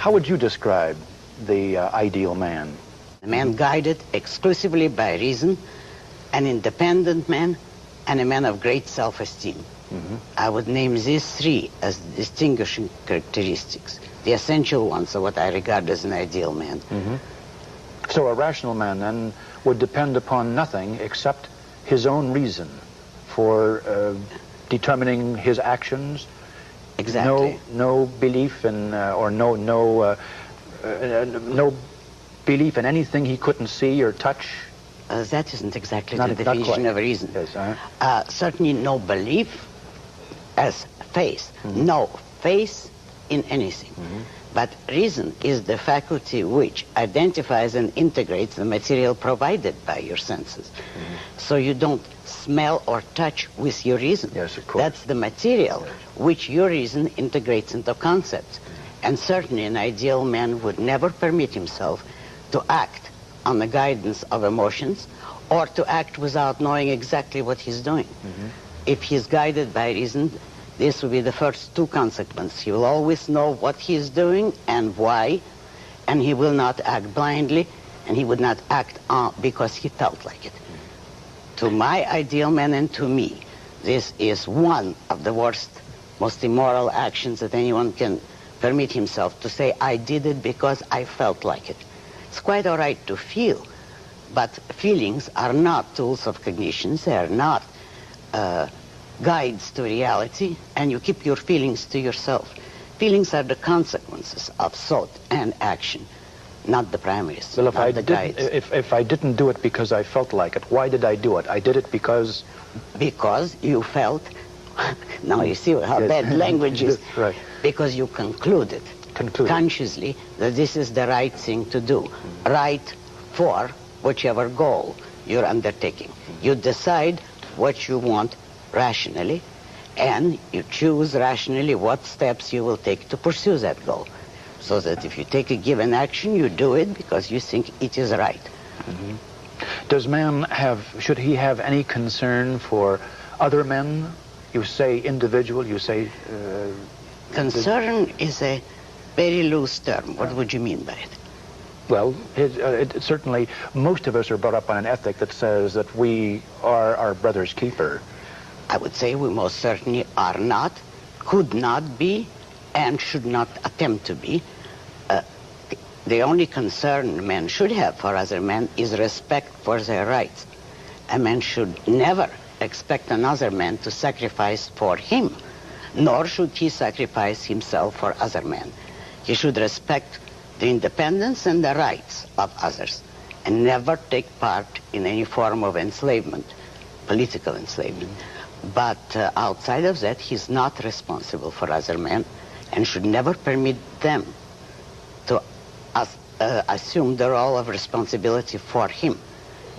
How would you describe the ideal man? A man guided exclusively by reason, an independent man, and a man of great self-esteem. I would name these three as distinguishing characteristics, the essential ones of what I regard as an ideal man. So a rational man then would depend upon nothing except his own reason for determining his actions. Exactly. No belief in or no belief in anything he couldn't see or touch. That isn't exactly Not the definition of reason. Yes, certainly no belief as faith, no faith in anything. But reason is the faculty which identifies and integrates the material provided by your senses. So you don't smell or touch with your reason. Yes, of course. That's the material which your reason integrates into concepts. And certainly an ideal man would never permit himself to act on the guidance of emotions or to act without knowing exactly what he's doing. If he's guided by reason, this will be the first two consequences. He will always know what he is doing and why, and he will not act blindly, and he would not act because he felt like it. To my ideal man and to me, this is one of the worst, most immoral actions that anyone can permit himself to say, I did it because I felt like it. It's quite all right to feel, but feelings are not tools of cognition. They are not guides to reality, and you keep your feelings to yourself. Feelings are the consequences of thought and action, not the primaries, well, not the guides. If I didn't do it because I felt like it, why did I do it? I did it because... Because you felt, now you see how bad language is, right. Because you concluded consciously that this is the right thing to do, right for whichever goal you're undertaking. You decide what you want rationally, and you choose rationally what steps you will take to pursue that goal. So that if you take a given action, you do it because you think it is right. Does man should he have any concern for other men? You say individual, you say... Concern is a very loose term. What would you mean by it? Well, certainly most of us are brought up on an ethic that says that we are our brother's keeper. I would say we most certainly are not, could not be, and should not attempt to be. The only concern men should have for other men is respect for their rights. A man should never expect another man to sacrifice for him, nor should he sacrifice himself for other men. He should respect the independence and the rights of others, and never take part in any form of enslavement, political enslavement. But outside of that, he's not responsible for other men and should never permit them to assume the role of responsibility for him.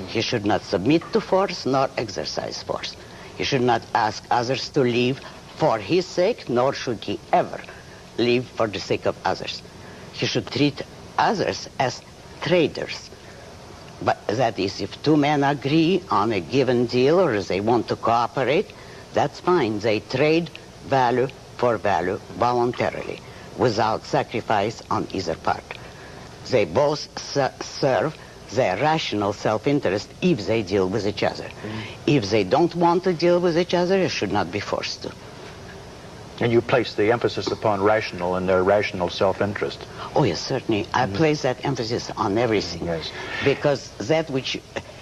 He should not submit to force nor exercise force. He should not ask others to live for his sake, nor should he ever live for the sake of others. He should treat others as traders. But that is, if two men agree on a given deal or they want to cooperate, that's fine. They trade value for value voluntarily, without sacrifice on either part. They both serve their rational self-interest if they deal with each other. If they don't want to deal with each other, they should not be forced to. And you place the emphasis upon rational and their rational self-interest. Oh, yes, certainly. I place that emphasis on everything. Yes. Because that which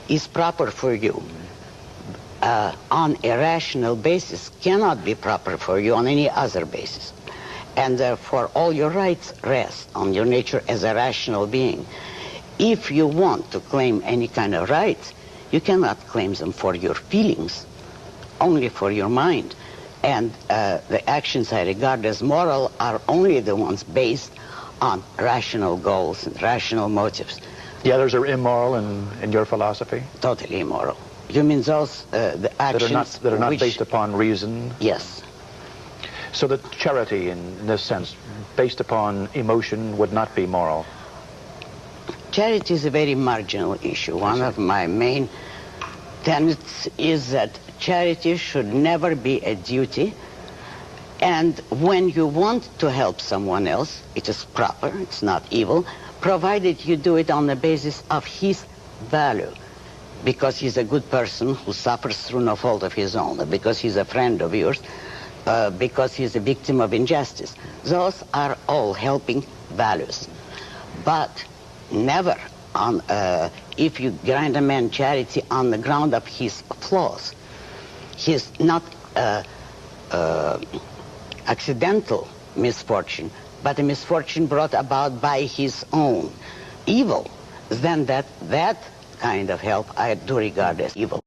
is proper for you on a rational basis cannot be proper for you on any other basis. And therefore, all your rights rest on your nature as a rational being. If you want to claim any kind of rights, you cannot claim them for your feelings, only for your mind. And the actions I regard as moral are only the ones based on rational goals and rational motives. The others are immoral in your philosophy? Totally immoral. You mean those the actions that are not based upon reason? Yes. So that charity, in this sense, based upon emotion, would not be moral? Charity is a very marginal issue. One of my main tenets is that charity should never be a duty And when you want to help someone else, it is proper, it's not evil, provided you do it on the basis of his value. Because he's a good person who suffers through no fault of his own, because he's a friend of yours, because he's a victim of injustice. Those are all helping values. But never on, if you grant a man charity on the ground of his flaws, his not accidental misfortune, but a misfortune brought about by his own evil, then that kind of help I do regard as evil.